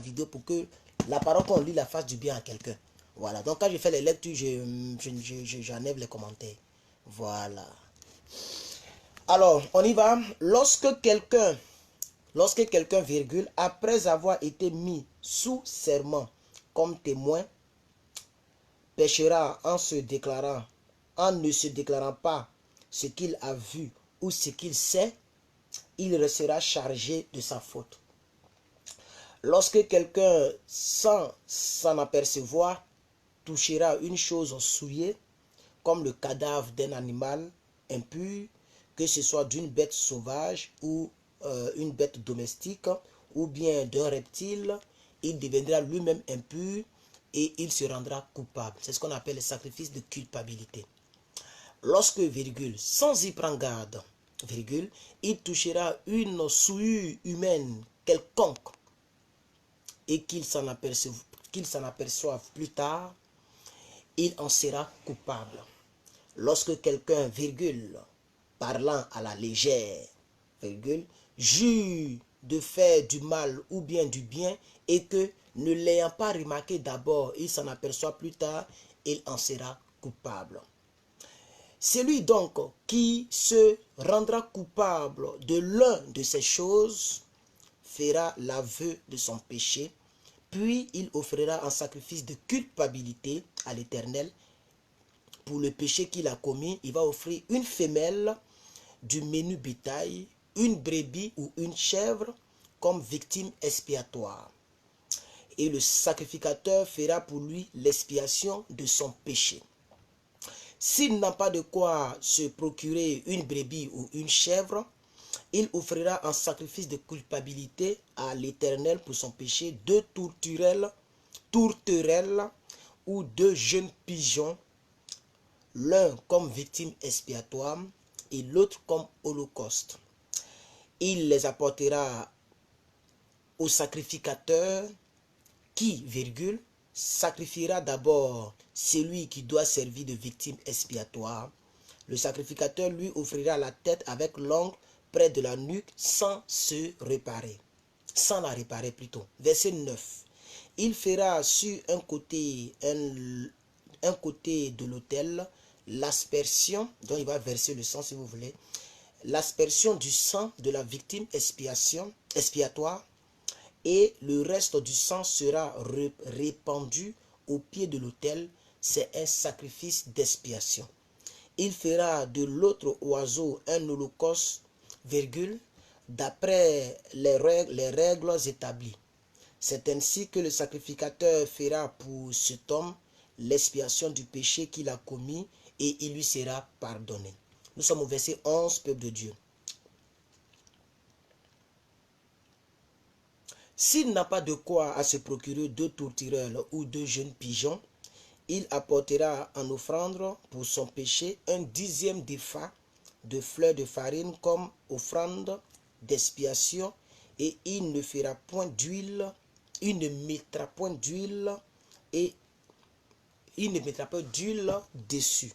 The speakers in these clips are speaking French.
vidéo pour que la parole qu'on lit la fasse du bien à quelqu'un. Voilà, donc quand je fais les lectures, j'enlève les commentaires. Voilà. Alors, on y va. Lorsque quelqu'un, virgule, après avoir été mis sous serment comme témoin, péchera en ne se déclarant pas ce qu'il a vu ou ce qu'il sait, il restera chargé de sa faute. Lorsque quelqu'un, sans s'en apercevoir, touchera une chose souillée, comme le cadavre d'un animal impur, que ce soit d'une bête sauvage ou une bête domestique, ou bien d'un reptile, il deviendra lui-même impur et il se rendra coupable. C'est ce qu'on appelle le sacrifice de culpabilité. Lorsque, virgule, sans y prendre garde, virgule, il touchera une souillure humaine quelconque et qu'il s'en aperçoive plus tard, il en sera coupable. Lorsque quelqu'un, virgule, parlant à la légère, virgule, jure de faire du mal ou bien du bien et que, ne l'ayant pas remarqué d'abord, il s'en aperçoit plus tard, il en sera coupable. Celui donc qui se rendra coupable de l'un de ces choses fera l'aveu de son péché, puis il offrira un sacrifice de culpabilité à l'Éternel. Pour le péché qu'il a commis, il va offrir une femelle du menu bétail, une brebis ou une chèvre comme victime expiatoire. Et le sacrificateur fera pour lui l'expiation de son péché. S'il n'a pas de quoi se procurer une brebis ou une chèvre, il offrira un sacrifice de culpabilité à l'Éternel pour son péché, 2 tourterelles ou 2 jeunes pigeons, l'un comme victime expiatoire et l'autre comme holocauste. Il les apportera au sacrificateur qui, virgule, sacrifiera d'abord celui qui doit servir de victime expiatoire. Le sacrificateur lui offrira la tête avec l'ongle près de la nuque sans la réparer plutôt. Verset 9. Il fera sur un côté de l'autel l'aspersion, dont il va verser le sang si vous voulez, l'aspersion du sang de la victime expiatoire, et le reste du sang sera répandu au pied de l'autel. C'est un sacrifice d'expiation. Il fera de l'autre oiseau un holocauste, virgule, d'après les règles établies. C'est ainsi que le sacrificateur fera pour cet homme l'expiation du péché qu'il a commis et il lui sera pardonné. Nous sommes au verset 11, peuple de Dieu. S'il n'a pas de quoi à se procurer 2 tourterelles ou 2 jeunes pigeons, il apportera en offrande pour son péché un 10e d'épha de fleurs de farine comme offrande d'expiation, et il ne fera point d'huile, il ne mettra point d'huile et il ne mettra pas d'huile dessus,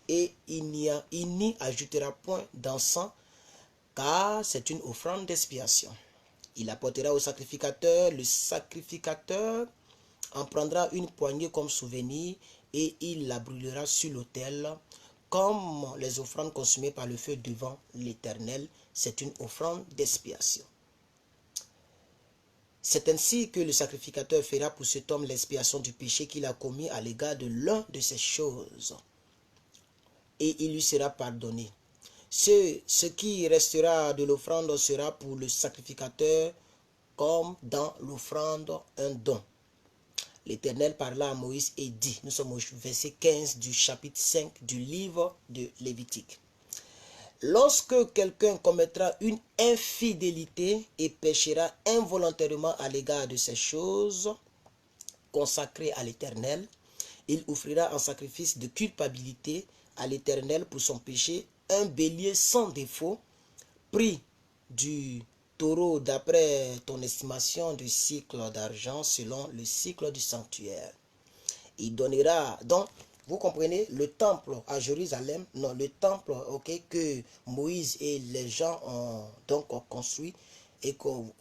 et il n'y ajoutera point d'encens, car c'est une offrande d'expiation. Il apportera au sacrificateur, le sacrificateur en prendra une poignée comme souvenir et il la brûlera sur l'autel comme les offrandes consumées par le feu devant l'Éternel. C'est une offrande d'expiation. C'est ainsi que le sacrificateur fera pour cet homme l'expiation du péché qu'il a commis à l'égard de l'un de ces choses, et il lui sera pardonné. Ce qui restera de l'offrande sera pour le sacrificateur comme dans l'offrande un don. L'Éternel parla à Moïse et dit, nous sommes au verset 15 du chapitre 5 du livre de Lévitique. Lorsque quelqu'un commettra une infidélité et péchera involontairement à l'égard de ces choses consacrées à l'Éternel, il offrira un sacrifice de culpabilité à l'Éternel pour son péché, un bélier sans défaut, pris du taureau d'après ton estimation du cycle d'argent selon le cycle du sanctuaire. Il donnera donc, vous comprenez, le temple à Jérusalem, non, le temple que Moïse et les gens ont donc construit, et qu'on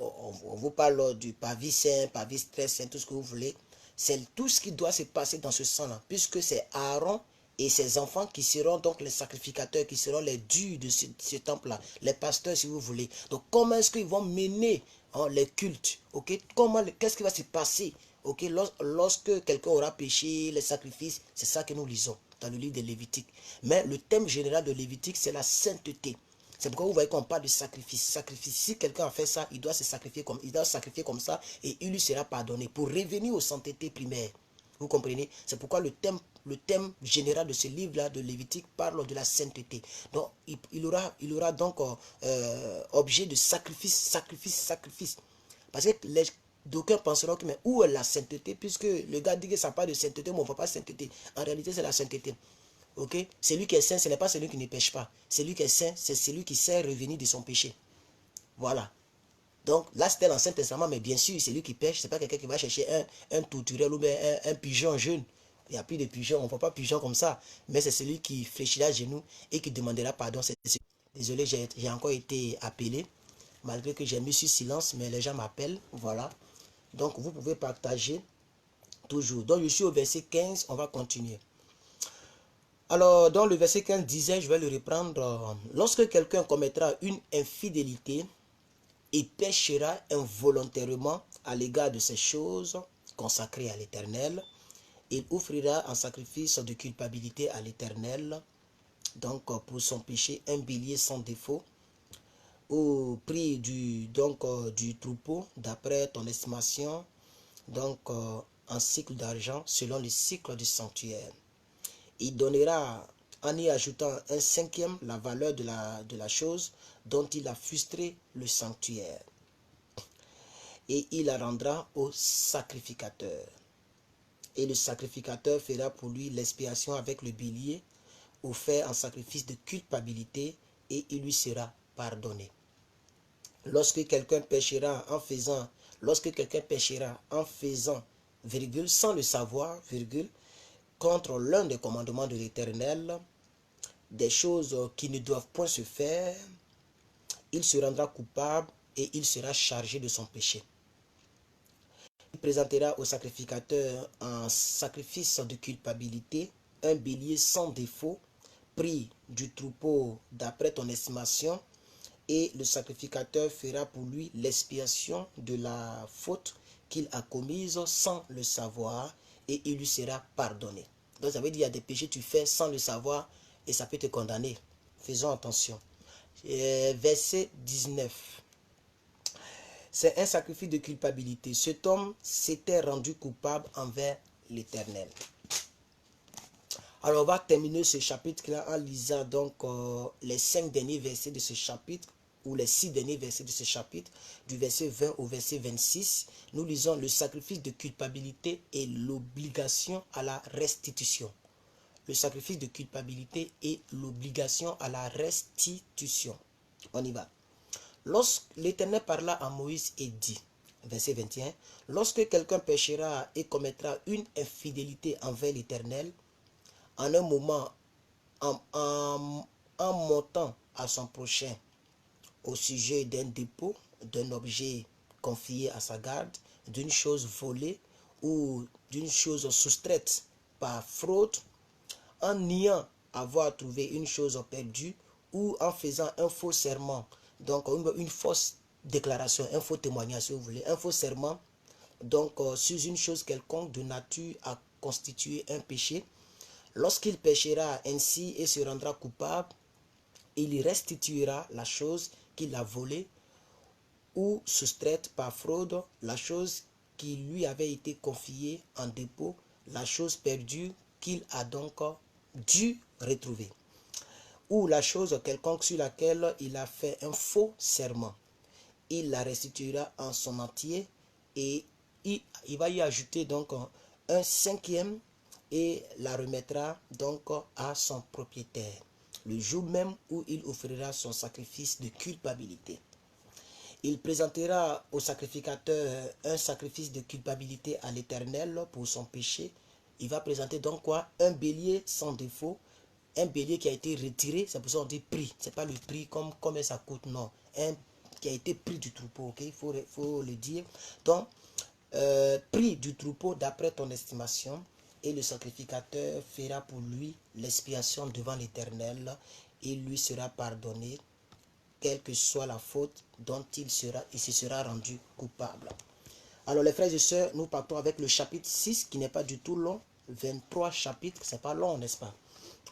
vous parle du parvis saint, parvis très saint, tout ce que vous voulez, c'est tout ce qui doit se passer dans ce sang-là, puisque c'est Aaron et ses enfants qui seront donc les sacrificateurs, qui seront les dieux de ce temple-là, les pasteurs si vous voulez. Donc comment est-ce qu'ils vont mener les cultes, ok? Qu'est-ce qui va se passer, ok? Lorsque quelqu'un aura péché, les sacrifices, c'est ça que nous lisons dans le livre de Lévitique. Mais le thème général de Lévitique, c'est la sainteté. C'est pourquoi vous voyez qu'on parle de sacrifice. Sacrifice. Si quelqu'un a fait ça, il doit sacrifier comme ça et il lui sera pardonné pour revenir aux saintetés primaires. Vous comprenez? C'est pourquoi le thème général de ce livre-là de Lévitique parle de la sainteté. Donc, il aura donc objet de sacrifice, sacrifice, sacrifice. Parce que d'aucuns penseront que mais où est la sainteté? Puisque le gars dit que ça parle de sainteté, mais on ne voit pas sainteté. En réalité, c'est la sainteté. Ok? Celui qui est saint, ce n'est pas celui qui ne pêche pas. Celui qui est saint, c'est celui qui sait revenir de son péché. Voilà. Donc là, c'était l'Ancien Testament, mais bien sûr, celui qui pêche, ce n'est pas quelqu'un qui va chercher un tourterelle ou bien un pigeon jeune. Il n'y a plus de pigeons, on ne voit pas pigeon comme ça. Mais c'est celui qui fléchira à genoux et qui demandera pardon. Désolé, j'ai encore été appelé, malgré que j'ai mis sur silence, mais les gens m'appellent. Voilà. Donc vous pouvez partager toujours. Donc je suis au verset 15, on va continuer. Alors, dans le verset 15 disait, je vais le reprendre, lorsque quelqu'un commettra une infidélité et péchera involontairement à l'égard de ces choses consacrées à l'Éternel, il offrira en sacrifice de culpabilité à l'Éternel, donc pour son péché, un bélier sans défaut, au prix du troupeau, d'après ton estimation, donc en cycle d'argent, selon le cycle du sanctuaire. Il donnera, en y ajoutant un cinquième, la valeur de la chose dont il a frustré le sanctuaire. Et il la rendra au sacrificateur. Et le sacrificateur fera pour lui l'expiation avec le bélier, offert en sacrifice de culpabilité, et il lui sera pardonné. Lorsque quelqu'un péchera en faisant, virgule, sans le savoir, virgule, contre l'un des commandements de l'Éternel, des choses qui ne doivent point se faire, il se rendra coupable et il sera chargé de son péché. Il présentera au sacrificateur un sacrifice de culpabilité, un bélier sans défaut, pris du troupeau d'après ton estimation, et le sacrificateur fera pour lui l'expiation de la faute qu'il a commise sans le savoir, et il lui sera pardonné. Donc ça veut dire qu'il y a des péchés que tu fais sans le savoir, et ça peut te condamner. Faisons attention. Verset 19. C'est un sacrifice de culpabilité. Cet homme s'était rendu coupable envers l'Éternel. Alors on va terminer ce chapitre-là en lisant donc les 5 derniers versets de ce chapitre, ou les 6 derniers versets de ce chapitre, du verset 20 au verset 26. Nous lisons le sacrifice de culpabilité et l'obligation à la restitution. Le sacrifice de culpabilité et l'obligation à la restitution. On y va. Lorsque l'Éternel parla à Moïse et dit, verset 21, lorsque quelqu'un péchera et commettra une infidélité envers l'Éternel, en un moment, en montant à son prochain au sujet d'un dépôt, d'un objet confié à sa garde, d'une chose volée ou d'une chose soustraite par fraude, en niant avoir trouvé une chose perdue ou en faisant un faux serment, donc une fausse déclaration, un faux témoignage si vous voulez, un faux serment, donc sur une chose quelconque de nature à constituer un péché. Lorsqu'il péchera ainsi et se rendra coupable, il restituera la chose qu'il a volée ou soustraite par fraude, la chose qui lui avait été confiée en dépôt, la chose perdue qu'il a donc dû retrouver, ou la chose quelconque sur laquelle il a fait un faux serment. Il la restituera en son entier et il va y ajouter donc un cinquième et la remettra donc à son propriétaire le jour même où il offrira son sacrifice de culpabilité. Il présentera au sacrificateur un sacrifice de culpabilité à l'Éternel pour son péché. Il va présenter donc quoi? Un bélier sans défaut, un bélier qui a été retiré, c'est pour ça qu'on dit prix. Ce n'est pas le prix comme combien ça coûte, non. Un qui a été pris du troupeau, ok, il faut le dire. Donc, pris du troupeau d'après ton estimation, et le sacrificateur fera pour lui l'expiation devant l'Éternel, et lui sera pardonné, quelle que soit la faute dont il se sera rendu coupable. Alors les frères et sœurs, nous partons avec le chapitre 6 qui n'est pas du tout long, 23 chapitres, c'est pas long, n'est-ce pas?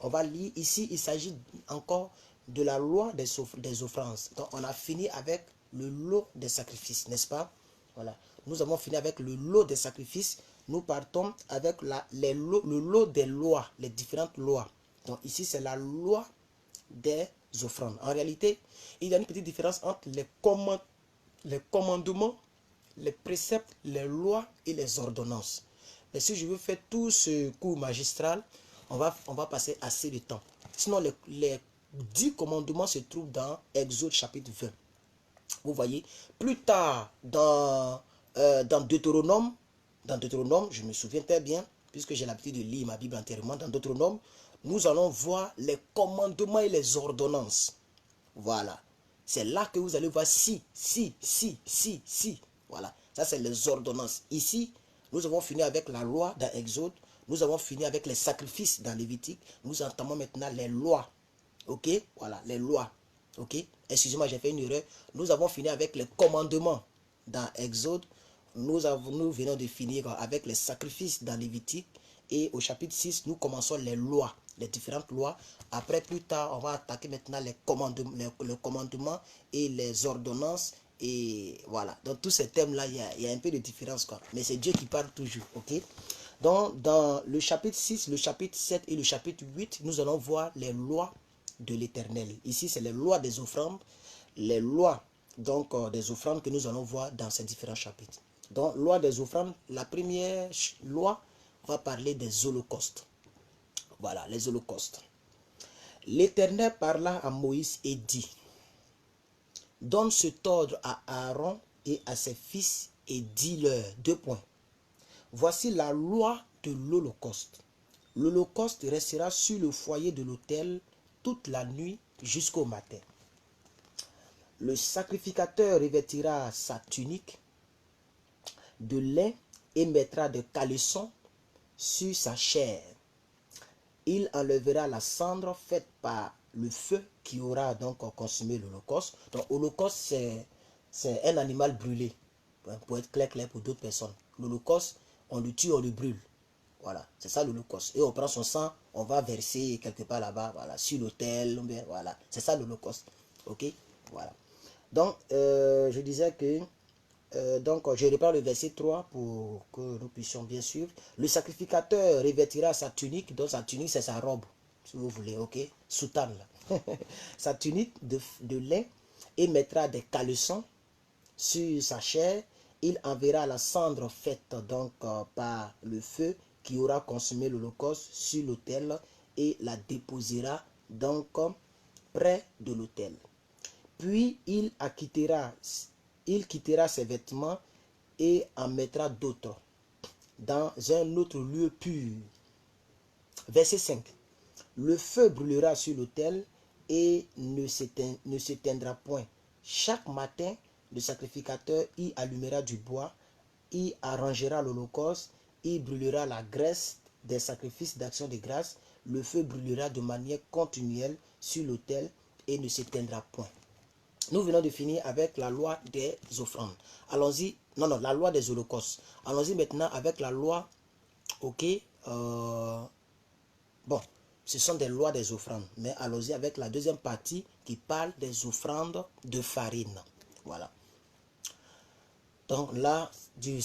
On va lire ici, il s'agit encore de la loi des offrandes. Donc on a fini avec le lot des sacrifices, n'est-ce pas? Voilà, nous avons fini avec le lot des sacrifices. Nous partons avec le lot des lois, les différentes lois. Donc ici c'est la loi des offrandes. En réalité, il y a une petite différence entre les commandements, les préceptes, les lois et les ordonnances. Mais si je veux faire tout ce cours magistral, on va passer assez de temps. Sinon, les 10 commandements se trouvent dans Exode chapitre 20. Vous voyez, plus tard dans Deutéronome, je me souviens très bien, puisque j'ai l'habitude de lire ma Bible entièrement, dans Deutéronome, nous allons voir les commandements et les ordonnances. Voilà. C'est là que vous allez voir si. Voilà. Ça, c'est les ordonnances. Ici, nous avons fini avec la loi dans Exode. Nous avons fini avec les sacrifices dans Lévitique. Nous entamons maintenant les lois. Ok? Voilà, les lois. Ok? Excusez-moi, j'ai fait une erreur. Nous avons fini avec les commandements dans Exode. Nous venons de finir avec les sacrifices dans Lévitique. Et au chapitre 6, nous commençons les lois, les différentes lois. Après, plus tard, on va attaquer maintenant les commandements et les ordonnances. Et voilà, dans tous ces thèmes-là, il y a un peu de différence, quoi. Mais c'est Dieu qui parle toujours, ok? Donc, dans le chapitre 6, le chapitre 7 et le chapitre 8, nous allons voir les lois de l'Éternel. Ici, c'est les lois des offrandes, les lois donc des offrandes que nous allons voir dans ces différents chapitres. Donc, loi des offrandes, la première loi va parler des holocaustes. Voilà, les holocaustes. L'Éternel parla à Moïse et dit: donne cet ordre à Aaron et à ses fils et dis-leur, 2 points. Voici la loi de l'Holocauste. L'Holocauste restera sur le foyer de l'autel toute la nuit jusqu'au matin. Le sacrificateur revêtira sa tunique de lin et mettra des caleçons sur sa chair. Il enlèvera la cendre faite par le feu qui aura donc consumé l'Holocauste. Donc l'Holocauste, c'est un animal brûlé. Pour être clair pour d'autres personnes. L'Holocauste, on le tue, on le brûle. Voilà, c'est ça l'Holocauste. Et on prend son sang, on va verser quelque part là-bas, voilà, sur l'autel, voilà. C'est ça l'Holocauste. Ok, voilà. Donc, je disais que, donc, je reprends le verset 3 pour que nous puissions bien suivre. Le sacrificateur revêtira sa tunique, donc sa tunique c'est sa robe, si vous voulez, ok, soutane là. Sa tunique de lin et mettra des caleçons sur sa chair. Il enverra la cendre faite donc par le feu qui aura consumé l'Holocauste sur l'autel et la déposera donc près de l'autel. Puis il quittera ses vêtements et en mettra d'autres dans un autre lieu pur. Verset 5. Le feu brûlera sur l'autel et ne s'éteindra point. Chaque matin, le sacrificateur y allumera du bois, y arrangera l'Holocauste, y brûlera la graisse des sacrifices d'action de grâce. Le feu brûlera de manière continuelle sur l'autel et ne s'éteindra point. Nous venons de finir avec la loi des offrandes. Allons-y, la loi des holocaustes. Allons-y maintenant avec la loi, ok, bon, ce sont des lois des offrandes. Mais allons-y avec la deuxième partie qui parle des offrandes de farine. Voilà. Donc là, du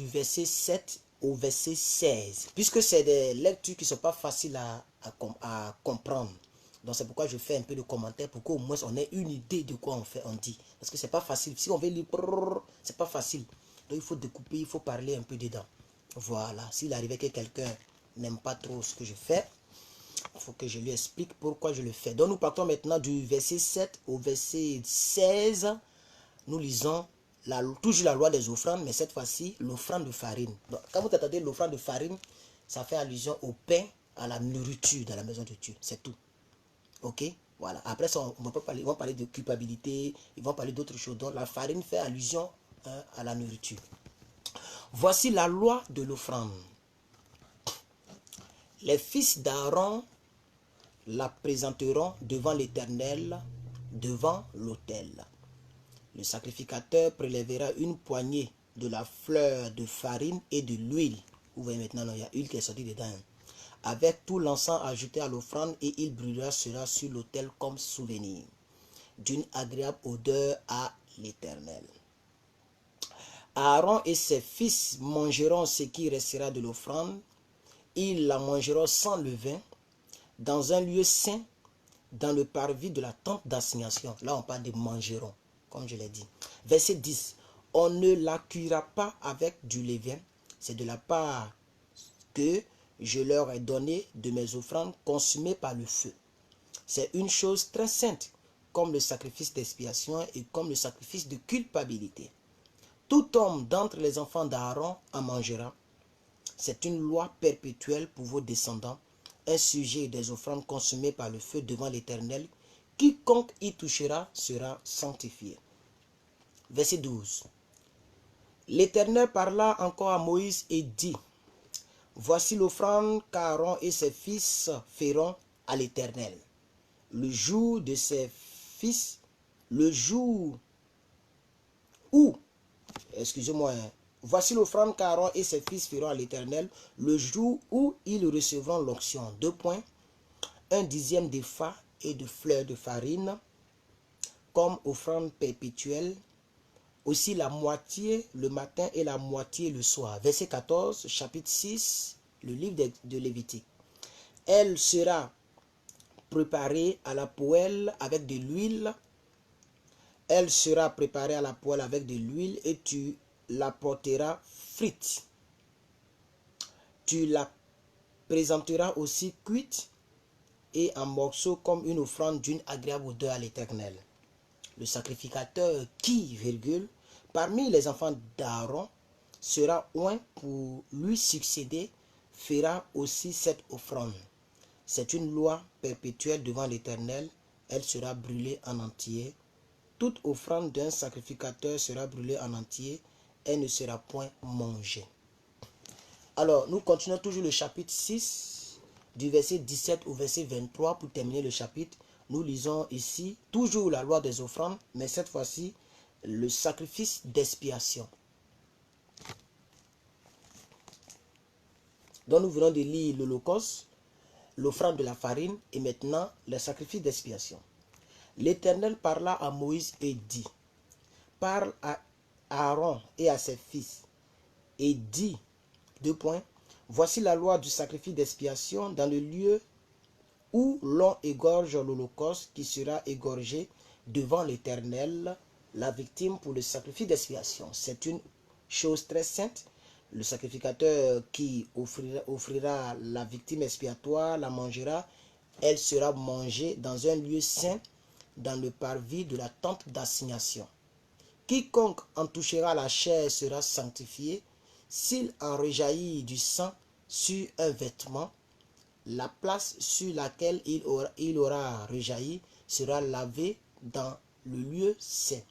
verset 7 au verset 16. Puisque c'est des lectures qui ne sont pas faciles à comprendre. Donc c'est pourquoi je fais un peu de commentaires pour qu'au moins on ait une idée de quoi on dit. Parce que c'est pas facile. Si on veut lire, c'est pas facile. Donc il faut découper, il faut parler un peu dedans. Voilà. S'il arrivait que quelqu'un n'aime pas trop ce que je fais, il faut que je lui explique pourquoi je le fais. Donc nous partons maintenant du verset 7 au verset 16. Nous lisons toujours la loi des offrandes, mais cette fois-ci, l'offrande de farine. Donc, quand vous entendez l'offrande de farine, ça fait allusion au pain, à la nourriture dans la maison de Dieu. C'est tout. Ok? Voilà. Après ça, on va pas parler, ils vont parler de culpabilité, ils vont parler d'autres choses. Donc la farine fait allusion à la nourriture. Voici la loi de l'offrande. Les fils d'Aaron la présenteront devant l'Éternel, devant l'autel. Le sacrificateur prélèvera une poignée de la fleur de farine et de l'huile. Vous voyez maintenant, il y a l'huile qui est sortie dedans. Avec tout l'encens ajouté à l'offrande, et il brûlera cela sur l'autel comme souvenir d'une agréable odeur à l'Éternel. Aaron et ses fils mangeront ce qui restera de l'offrande. Ils la mangeront sans levain, dans un lieu saint, dans le parvis de la tente d'assignation. Là, on parle de mangeront, comme je l'ai dit. Verset 10. On ne la cuira pas avec du levain. C'est de la part que je leur ai donné de mes offrandes consumées par le feu. C'est une chose très sainte, comme le sacrifice d'expiation et comme le sacrifice de culpabilité. Tout homme d'entre les enfants d'Aaron en mangera. C'est une loi perpétuelle pour vos descendants, un sujet des offrandes consumées par le feu devant l'Éternel. Quiconque y touchera sera sanctifié. Verset 12. L'Éternel parla encore à Moïse et dit, voici l'offrande qu'Aaron et ses fils feront à l'Éternel. Le jour de ses fils, le jour où, excusez-moi, voici l'offrande qu'Aaron et ses fils feront à l'Éternel, le jour où ils recevront l'onction. 2 points. 1/10 d'épha et de fleurs de farine, comme offrande perpétuelle. Aussi la moitié le matin et la moitié le soir. Verset 14, chapitre 6, le livre de Lévitique. Elle sera préparée à la poêle avec de l'huile. Elle sera préparée à la poêle avec de l'huile et tu la porteras frite. Tu la présenteras aussi cuite et en morceaux comme une offrande d'une agréable odeur à l'Éternel. Le sacrificateur qui, parmi les enfants d'Aaron, sera oint pour lui succéder, fera aussi cette offrande. C'est une loi perpétuelle devant l'Éternel, elle sera brûlée en entier. Toute offrande d'un sacrificateur sera brûlée en entier, elle ne sera point mangée. Alors, nous continuons toujours le chapitre 6, du verset 17 au verset 23 pour terminer le chapitre. Nous lisons ici toujours la loi des offrandes, mais cette fois-ci, le sacrifice d'expiation. Donc nous venons de lire l'Holocauste, l'offrande de la farine et maintenant le sacrifice d'expiation. L'Éternel parla à Moïse et dit, parle à Aaron et à ses fils et dit, 2 points, voici la loi du sacrifice d'expiation dans le lieu où l'on égorge l'Holocauste qui sera égorgé devant l'Éternel, la victime pour le sacrifice d'expiation. C'est une chose très sainte. Le sacrificateur qui offrira la victime expiatoire la mangera. Elle sera mangée dans un lieu saint, dans le parvis de la tente d'assignation. Quiconque en touchera la chair sera sanctifié. S'il en rejaillit du sang sur un vêtement, la place sur laquelle il aura rejailli sera lavée dans le lieu saint.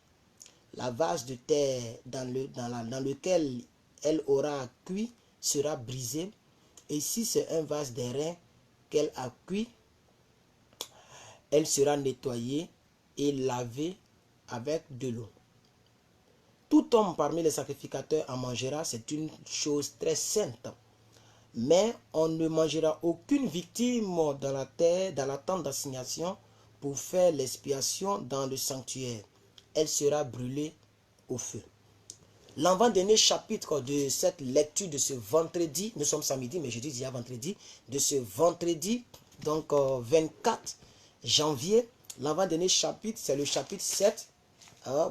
La vase de terre dans lequel elle aura cuit sera brisée. Et si c'est un vase d'airain qu'elle a cuit, elle sera nettoyée et lavée avec de l'eau. Tout homme parmi les sacrificateurs en mangera, c'est une chose très sainte. Mais on ne mangera aucune victime dans la terre, dans la tente d'assignation, pour faire l'expiation dans le sanctuaire. Elle sera brûlée au feu. L'avant-dernier chapitre de cette lecture de ce vendredi, nous sommes samedi, mais je dis déjà vendredi, de ce vendredi, donc 24 janvier, l'avant-dernier chapitre, c'est le chapitre 7,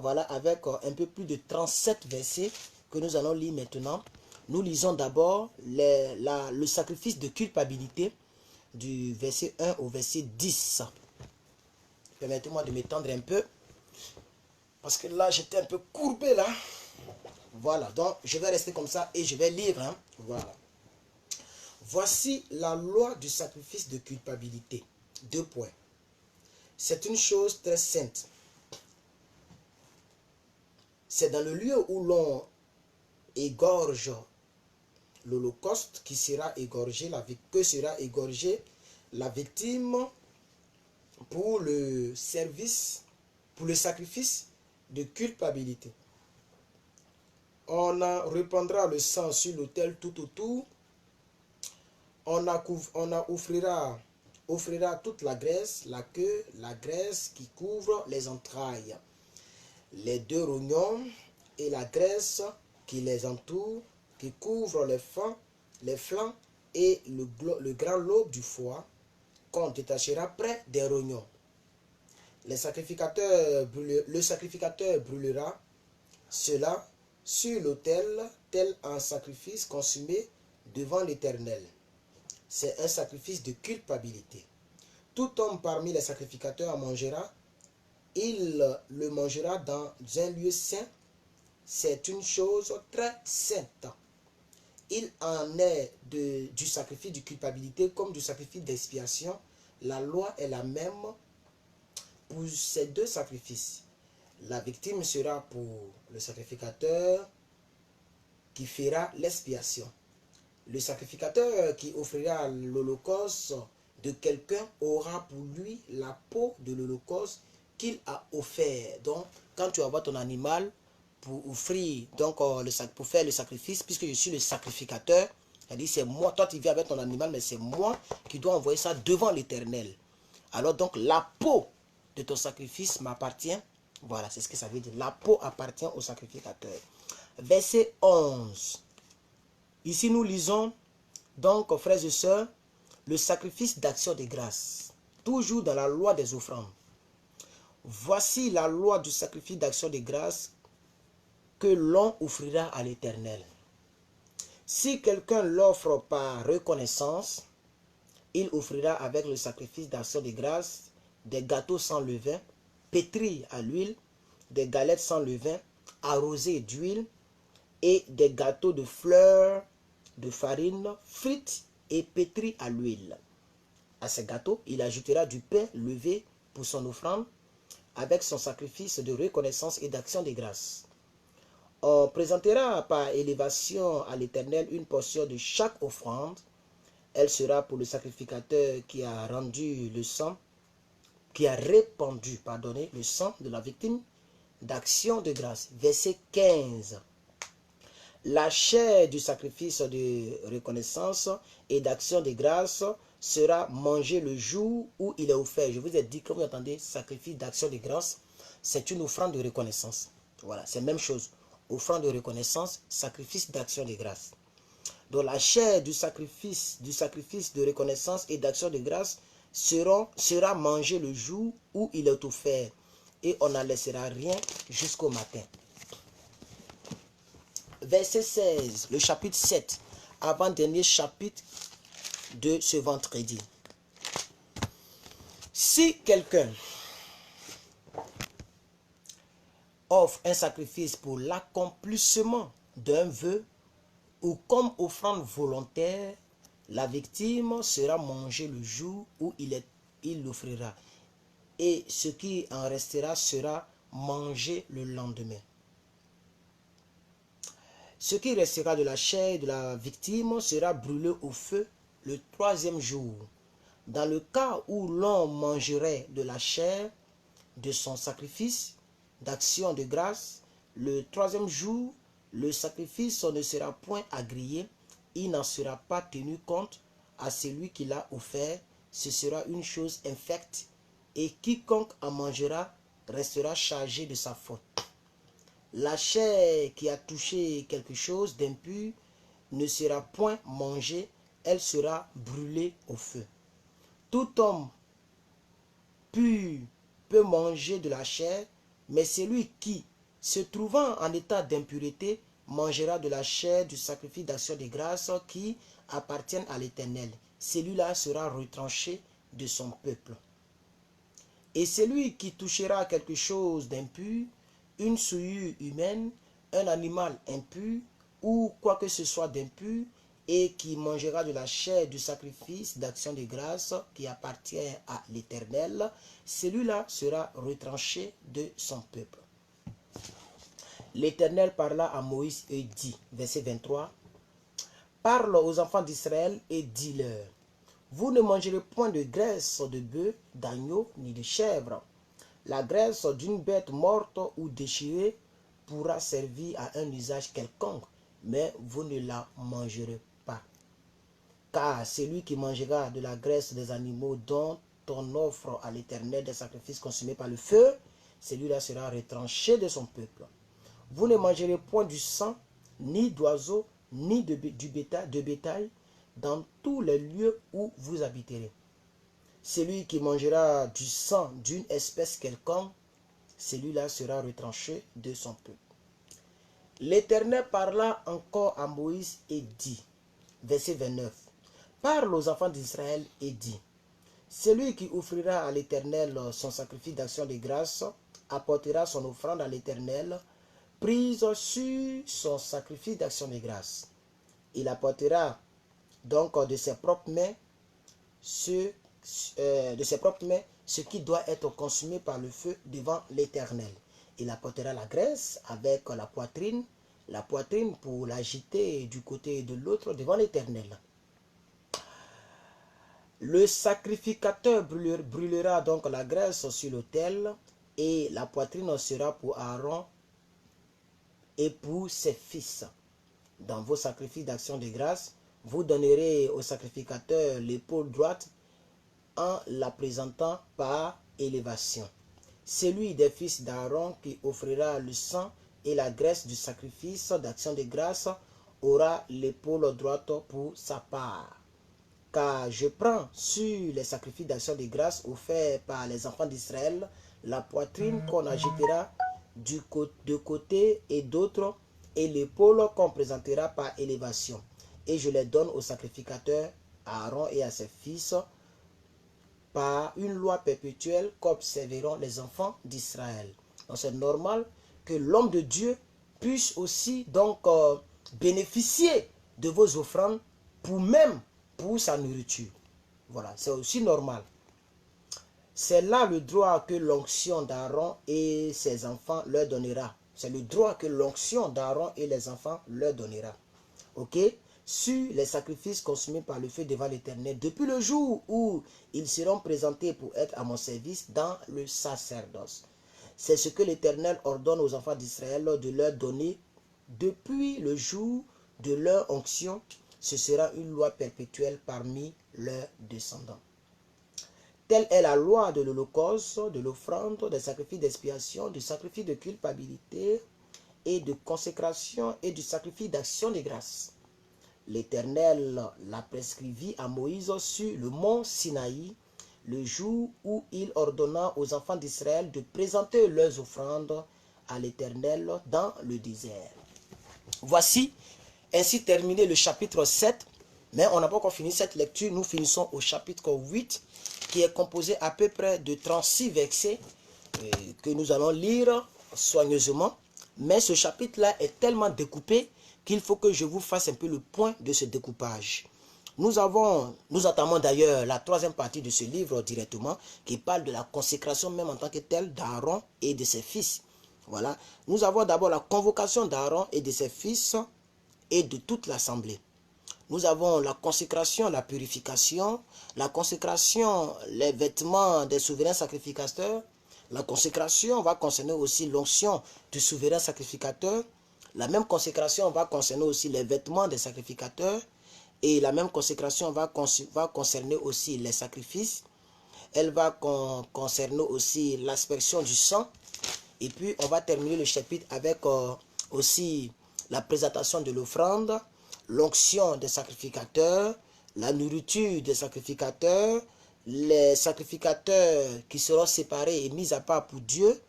voilà, avec un peu plus de 37 versets que nous allons lire maintenant. Nous lisons d'abord le sacrifice de culpabilité du verset 1 au verset 10. Permettez-moi de m'étendre un peu, parce que là, j'étais un peu courbé là. Voilà, donc je vais rester comme ça et je vais lire. Voilà. Voici la loi du sacrifice de culpabilité. 2 points. c'est une chose très sainte. C'est dans le lieu où l'on égorge l'holocauste que sera égorgée la victime pour le sacrifice de culpabilité. On répandra le sang sur l'autel tout autour. On offrira toute la graisse, la queue, la graisse qui couvre les entrailles, les deux rognons et la graisse qui les entoure, qui couvre les flancs et le grand lobe du foie, qu'on détachera près des rognons. Le sacrificateur brûlera cela sur l'autel, tel un sacrifice consumé devant l'Éternel. C'est un sacrifice de culpabilité. Tout homme parmi les sacrificateurs en mangera. Il le mangera dans un lieu saint. C'est une chose très sainte. Il en est du sacrifice de culpabilité comme du sacrifice d'expiation. La loi est la même pour ces deux sacrifices. La victime sera pour le sacrificateur qui fera l'expiation. Le sacrificateur qui offrira l'holocauste de quelqu'un aura pour lui la peau de l'holocauste qu'il a offert. Donc, quand tu envoies ton animal pour offrir, donc pour faire le sacrifice, puisque je suis le sacrificateur, c'est-à-dire c'est moi, toi tu viens avec ton animal, mais c'est moi qui dois envoyer ça devant l'Éternel. Alors donc, la peau de ton sacrifice m'appartient. Voilà, c'est ce que ça veut dire. La peau appartient au sacrificateur. Verset 11. Ici, nous lisons, donc, frères et sœurs, le sacrifice d'action de grâce. Toujours dans la loi des offrandes. Voici la loi du sacrifice d'action de grâce que l'on offrira à l'Éternel. Si quelqu'un l'offre par reconnaissance, il offrira avec le sacrifice d'action de grâce des gâteaux sans levain, pétris à l'huile, des galettes sans levain, arrosées d'huile, et des gâteaux de fleurs de farine, frites et pétris à l'huile. À ces gâteaux, il ajoutera du pain levé pour son offrande, avec son sacrifice de reconnaissance et d'action de grâce. On présentera par élévation à l'Éternel une portion de chaque offrande. Elle sera pour le sacrificateur qui a rendu le sang, qui a répandu, le sang de la victime d'action de grâce. Verset 15. La chair du sacrifice de reconnaissance et d'action de grâce sera mangée le jour où il est offert. Je vous ai dit, comme vous entendez, sacrifice d'action de grâce, c'est une offrande de reconnaissance. Voilà, c'est la même chose. Offrande de reconnaissance, sacrifice d'action de grâce. Donc la chair du sacrifice de reconnaissance et d'action de grâce sera mangée le jour où il est offert. Et on n'en laissera rien jusqu'au matin. Verset 16, le chapitre 7, avant-dernier chapitre de ce vendredi. Si quelqu'un offre un sacrifice pour l'accomplissement d'un vœu ou comme offrande volontaire, la victime sera mangée le jour où il l'offrira. Et ce qui en restera sera mangé le lendemain. Ce qui restera de la chair de la victime sera brûlé au feu le troisième jour. Dans le cas où l'on mangerait de la chair de son sacrifice d'action de grâce, le troisième jour, le sacrifice ne sera point agréé, il n'en sera pas tenu compte à celui qui l'a offert, ce sera une chose infecte, et quiconque en mangera restera chargé de sa faute. La chair qui a touché quelque chose d'impur ne sera point mangée, elle sera brûlée au feu. Tout homme pur peut manger de la chair, mais celui qui, se trouvant en état d'impureté, mangera de la chair du sacrifice d'action de grâce qui appartient à l'Éternel. Celui-là sera retranché de son peuple. Et celui qui touchera quelque chose d'impur, une souillure humaine, un animal impur, ou quoi que ce soit d'impur, et qui mangera de la chair du sacrifice d'action de grâce qui appartient à l'Éternel, celui-là sera retranché de son peuple. L'Éternel parla à Moïse et dit, verset 23, « Parle aux enfants d'Israël et dis-leur, vous ne mangerez point de graisse de bœuf, d'agneau, ni de chèvre. La graisse d'une bête morte ou déchirée pourra servir à un usage quelconque, mais vous ne la mangerez pas. Car celui qui mangera de la graisse des animaux dont on offre à l'Éternel des sacrifices consumés par le feu, celui-là sera retranché de son peuple. Vous ne mangerez point du sang, ni d'oiseaux, ni de bétail, dans tous les lieux où vous habiterez. Celui qui mangera du sang d'une espèce quelconque, celui-là sera retranché de son peuple. L'Éternel parla encore à Moïse et dit, verset 29, parle aux enfants d'Israël et dit, celui qui offrira à l'Éternel son sacrifice d'action de grâce apportera son offrande à l'Éternel, prise sur son sacrifice d'action de grâce. Il apportera donc de ses propres mains ce qui doit être consumé par le feu devant l'Éternel. Il apportera la graisse avec la poitrine pour l'agiter du côté de l'autre devant l'Éternel. Le sacrificateur brûlera donc la graisse sur l'autel et la poitrine sera pour Aaron et pour ses fils. Dans vos sacrifices d'action de grâce, vous donnerez au sacrificateur l'épaule droite en la présentant par élévation. Celui des fils d'Aaron qui offrira le sang et la graisse du sacrifice d'action de grâce aura l'épaule droite pour sa part. Car je prends sur les sacrifices d'action de grâce offerts par les enfants d'Israël la poitrine qu'on agitera de côté et d'autre et l'épaule qu'on présentera par élévation. Et je les donne au sacrificateur Aaron et à ses fils par une loi perpétuelle qu'observeront les enfants d'Israël. Donc c'est normal que l'homme de Dieu puisse aussi donc bénéficier de vos offrandes pour sa nourriture. Voilà, c'est aussi normal. C'est là le droit que l'onction d'Aaron et ses enfants leur donnera. C'est le droit que l'onction d'Aaron et les enfants leur donnera. Ok? Sur les sacrifices consumés par le feu devant l'Éternel, depuis le jour où ils seront présentés pour être à mon service dans le sacerdoce. C'est ce que l'Éternel ordonne aux enfants d'Israël de leur donner depuis le jour de leur onction. Ce sera une loi perpétuelle parmi leurs descendants. Telle est la loi de l'holocauste, de l'offrande, des sacrifices d'expiation, du sacrifice de culpabilité et de consécration et du sacrifice d'action de grâce. L'Éternel l'a prescrivit à Moïse sur le mont Sinaï, le jour où il ordonna aux enfants d'Israël de présenter leurs offrandes à l'Éternel dans le désert. Voici ainsi terminé le chapitre 7, mais on n'a pas encore fini cette lecture. Nous finissons au chapitre 8, qui est composé à peu près de 36 versets que nous allons lire soigneusement. Mais ce chapitre-là est tellement découpé qu'il faut que je vous fasse un peu le point de ce découpage. Nous entamons d'ailleurs la troisième partie de ce livre directement, qui parle de la consécration même en tant que telle d'Aaron et de ses fils. Voilà. Nous avons d'abord la convocation d'Aaron et de ses fils et de toute l'assemblée. Nous avons la consécration, la purification, la consécration, les vêtements des souverains sacrificateurs. La consécration va concerner aussi l'onction du souverain sacrificateur. La même consécration va concerner aussi les vêtements des sacrificateurs. Et la même consécration va concerner aussi les sacrifices. Elle va concerner aussi l'aspersion du sang. Et puis on va terminer le chapitre avec aussi la présentation de l'offrande, l'onction des sacrificateurs, la nourriture des sacrificateurs, les sacrificateurs qui seront séparés et mis à part pour Dieu.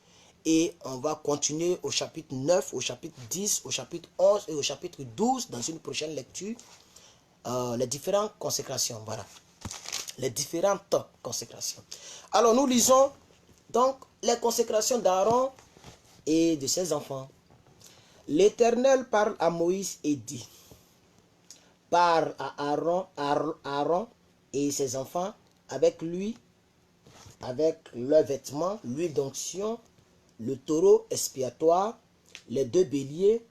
Et on va continuer au chapitre 9, au chapitre 10, au chapitre 11 et au chapitre 12 dans une prochaine lecture. Les différentes consécrations, voilà. Les différentes consécrations. Alors nous lisons donc les consécrations d'Aaron et de ses enfants. L'Éternel parle à Moïse et dit, parle à Aaron et ses enfants avec lui, avec leurs vêtements, l'huile d'onction, le taureau expiatoire, les 2 béliers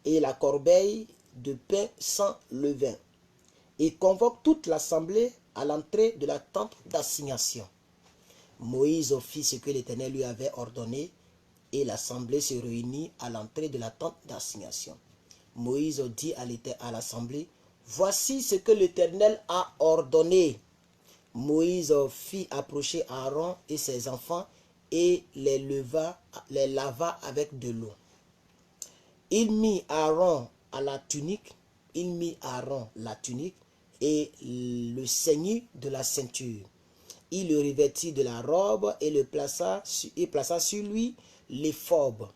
et la corbeille de pain sans levain. Il convoque toute l'assemblée à l'entrée de la tente d'assignation. Moïse fit ce que l'Éternel lui avait ordonné et l'assemblée se réunit à l'entrée de la tente d'assignation. Moïse dit à l'assemblée, « Voici ce que l'Éternel a ordonné. » Moïse fit approcher Aaron et ses enfants et les lava avec de l'eau. Il mit Aaron la tunique et le ceintre de la ceinture. Il le revêtit de la robe et plaça sur lui l'éphod,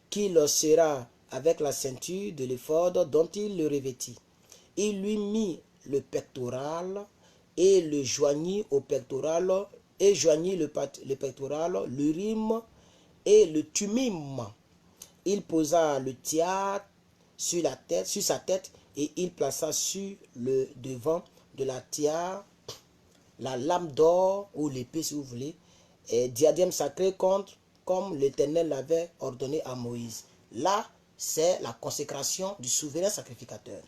qu'il sera avec la ceinture de l'éphod dont il le revêtit. Il lui mit le pectoral et le joignit au pectoral, et joignit le pectoral, l'urim et le thummim. Il posa le tiare sur sa tête, et il plaça sur le devant de la tiare la lame d'or ou l'épée si vous voulez, et diadème sacré comme l'Éternel l'avait ordonné à Moïse. Là, c'est la consécration du souverain sacrificateur.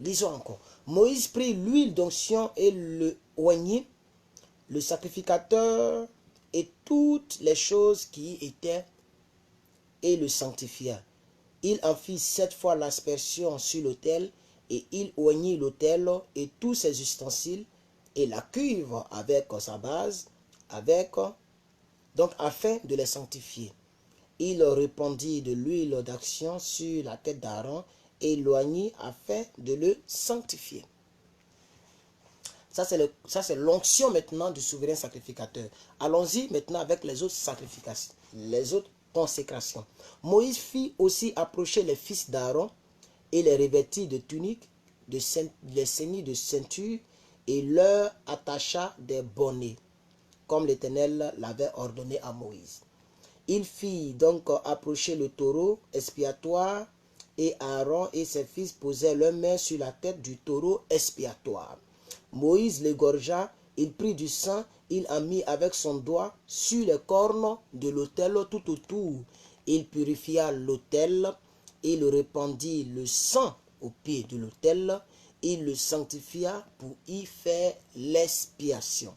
Lisons encore. Moïse prit l'huile d'onction et le oignit, le sacrificateur et toutes les choses qui y étaient, et le sanctifia. Il en fit 7 fois l'aspersion sur l'autel, et il oignit l'autel et tous ses ustensiles, et la cuve avec sa base, donc afin de les sanctifier. Il répandit de l'huile d'action sur la tête d'Aaron et l'oignit afin de le sanctifier. Ça, c'est l'onction maintenant du souverain sacrificateur. Allons-y maintenant avec les autres sacrifications, les autres consécrations. Moïse fit aussi approcher les fils d'Aaron et les revêtit de tuniques, les ceignit de ceinture et leur attacha des bonnets, comme l'Éternel l'avait ordonné à Moïse. Il fit donc approcher le taureau expiatoire, et Aaron et ses fils posaient leurs mains sur la tête du taureau expiatoire. Moïse l'égorgea, il prit du sang, il en mit avec son doigt sur les cornes de l'autel tout autour. Il purifia l'autel, il répandit le sang au pied de l'autel, il le sanctifia pour y faire l'expiation.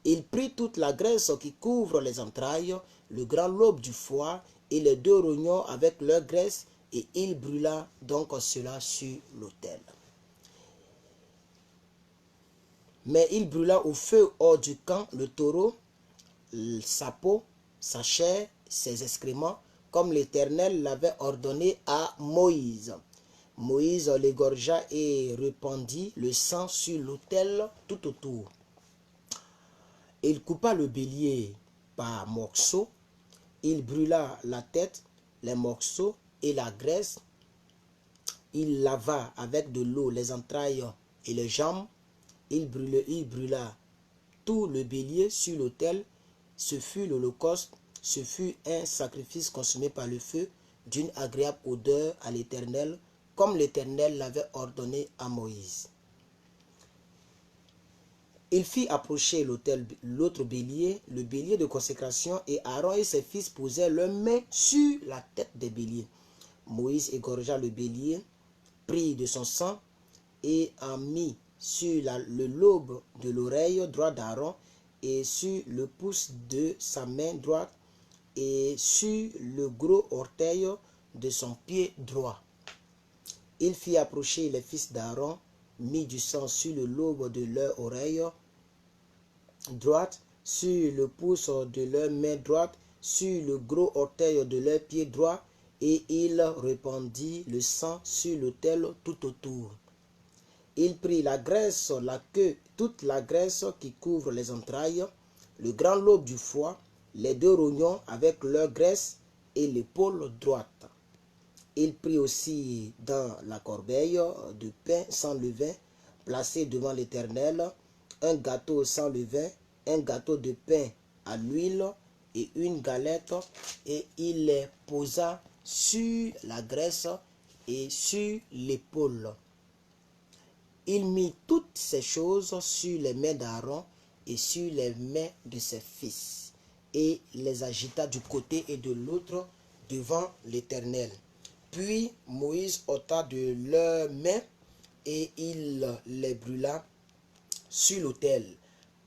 Il prit toute la graisse qui couvre les entrailles, le grand lobe du foie et les 2 rognons avec leur graisse, et il brûla donc cela sur l'autel. Mais il brûla au feu hors du camp le taureau, sa peau, sa chair, ses excréments, comme l'Éternel l'avait ordonné à Moïse. Moïse l'égorgea et répandit le sang sur l'autel tout autour. Il coupa le bélier par morceaux, il brûla la tête, les morceaux et la graisse. Il lava avec de l'eau les entrailles et les jambes. Il brûla tout le bélier sur l'autel. Ce fut l'holocauste, ce fut un sacrifice consumé par le feu, d'une agréable odeur à l'Éternel, comme l'Éternel l'avait ordonné à Moïse. Il fit approcher l'autre bélier, le bélier de consécration, et Aaron et ses fils posaient leurs mains sur la tête des béliers. Moïse égorgea le bélier, prit de son sang et en mit sur le lobe de l'oreille droite d'Aaron et sur le pouce de sa main droite et sur le gros orteil de son pied droit. Il fit approcher les fils d'Aaron, mit du sang sur le lobe de leur oreille droite, sur le pouce de leur main droite, sur le gros orteil de leur pied droit, et il répandit le sang sur l'autel tout autour. Il prit la graisse, la queue, toute la graisse qui couvre les entrailles, le grand lobe du foie, les 2 rognons avec leur graisse et l'épaule droite. Il prit aussi dans la corbeille de pain sans levain, placé devant l'Éternel, un gâteau sans levain, un gâteau de pain à l'huile et une galette, et il les posa sur la graisse et sur l'épaule. Il mit toutes ces choses sur les mains d'Aaron et sur les mains de ses fils, et les agita du côté et de l'autre devant l'Éternel. Puis Moïse ôta de leurs mains et il les brûla sur l'autel.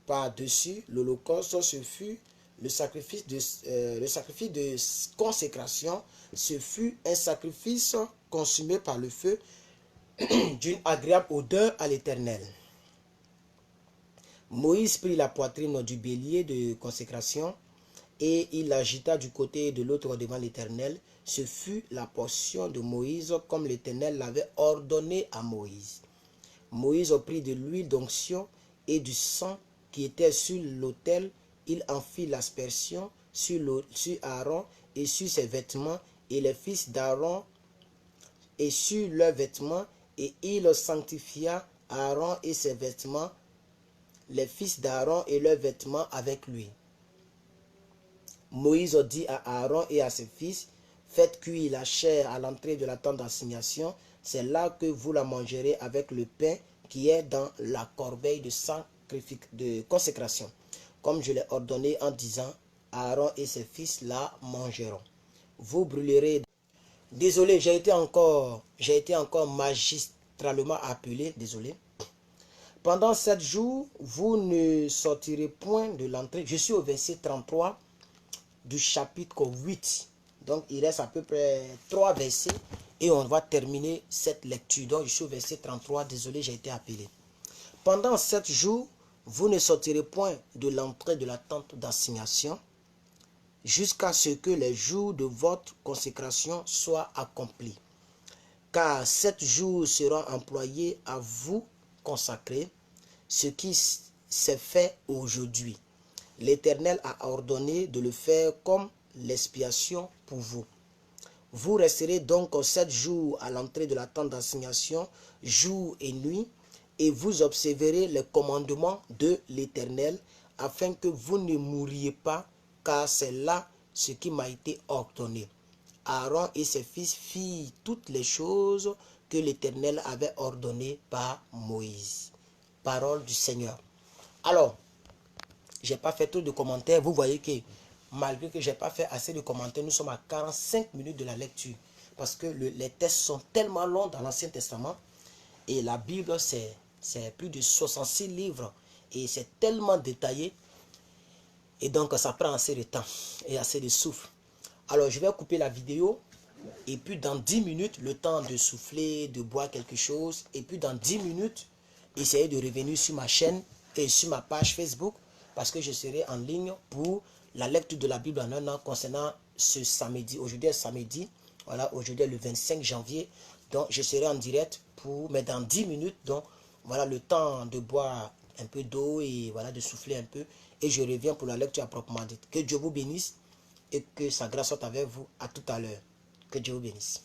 Par-dessus l'holocauste, ce fut le sacrifice de consécration, ce fut un sacrifice consumé par le feu d'une agréable odeur à l'Éternel. Moïse prit la poitrine du bélier de consécration et il l'agita du côté et de l'autre devant l'Éternel. Ce fut la portion de Moïse comme l'Éternel l'avait ordonné à Moïse. Moïse prit de l'huile d'onction et du sang qui était sur l'autel. Il en fit l'aspersion sur Aaron et sur ses vêtements et les fils d'Aaron et sur leurs vêtements, et il sanctifia Aaron et ses vêtements, les fils d'Aaron et leurs vêtements avec lui. Moïse dit à Aaron et à ses fils, faites cuire la chair à l'entrée de la tente d'assignation, c'est là que vous la mangerez avec le pain qui est dans la corbeille de consécration, comme je l'ai ordonné en disant, Aaron et ses fils la mangeront. Vous brûlerez. Désolé, j'ai été encore magistralement appelé, désolé. Pendant 7 jours, vous ne sortirez point de l'entrée. Je suis au verset 33 du chapitre 8. Donc, il reste à peu près 3 versets et on va terminer cette lecture. Donc, je suis au verset 33. Désolé, j'ai été appelé. Pendant 7 jours, vous ne sortirez point de l'entrée de la tente d'assignation jusqu'à ce que les jours de votre consécration soient accomplis. Car 7 jours seront employés à vous consacrer, ce qui s'est fait aujourd'hui. L'Éternel a ordonné de le faire comme l'expiation pour vous. Vous resterez donc 7 jours à l'entrée de la tente d'assignation, jour et nuit, et vous observerez les commandements de l'Éternel, afin que vous ne mouriez pas, car c'est là ce qui m'a été ordonné. Aaron et ses fils firent toutes les choses que l'Éternel avait ordonnées par Moïse. Parole du Seigneur. Alors, j'ai pas fait trop de commentaires. Vous voyez que malgré que j'ai pas fait assez de commentaires, nous sommes à 45 minutes de la lecture. Parce que les textes sont tellement longs dans l'Ancien Testament. Et la Bible, c'est plus de 66 livres. Et c'est tellement détaillé. Et donc, ça prend assez de temps et assez de souffle. Alors, je vais couper la vidéo. Et puis, dans 10 minutes, le temps de souffler, de boire quelque chose. Et puis, dans 10 minutes, essayez de revenir sur ma chaîne et sur ma page Facebook. Parce que je serai en ligne pour la lecture de la Bible en un an concernant ce samedi. Aujourd'hui est samedi. Voilà, aujourd'hui est le 25 janvier. Donc, je serai en direct mais dans 10 minutes. Donc, voilà le temps de boire un peu d'eau et voilà, de souffler un peu. Et je reviens pour la lecture à proprement dite. Que Dieu vous bénisse et que sa grâce soit avec vous. À tout à l'heure. Que Dieu vous bénisse.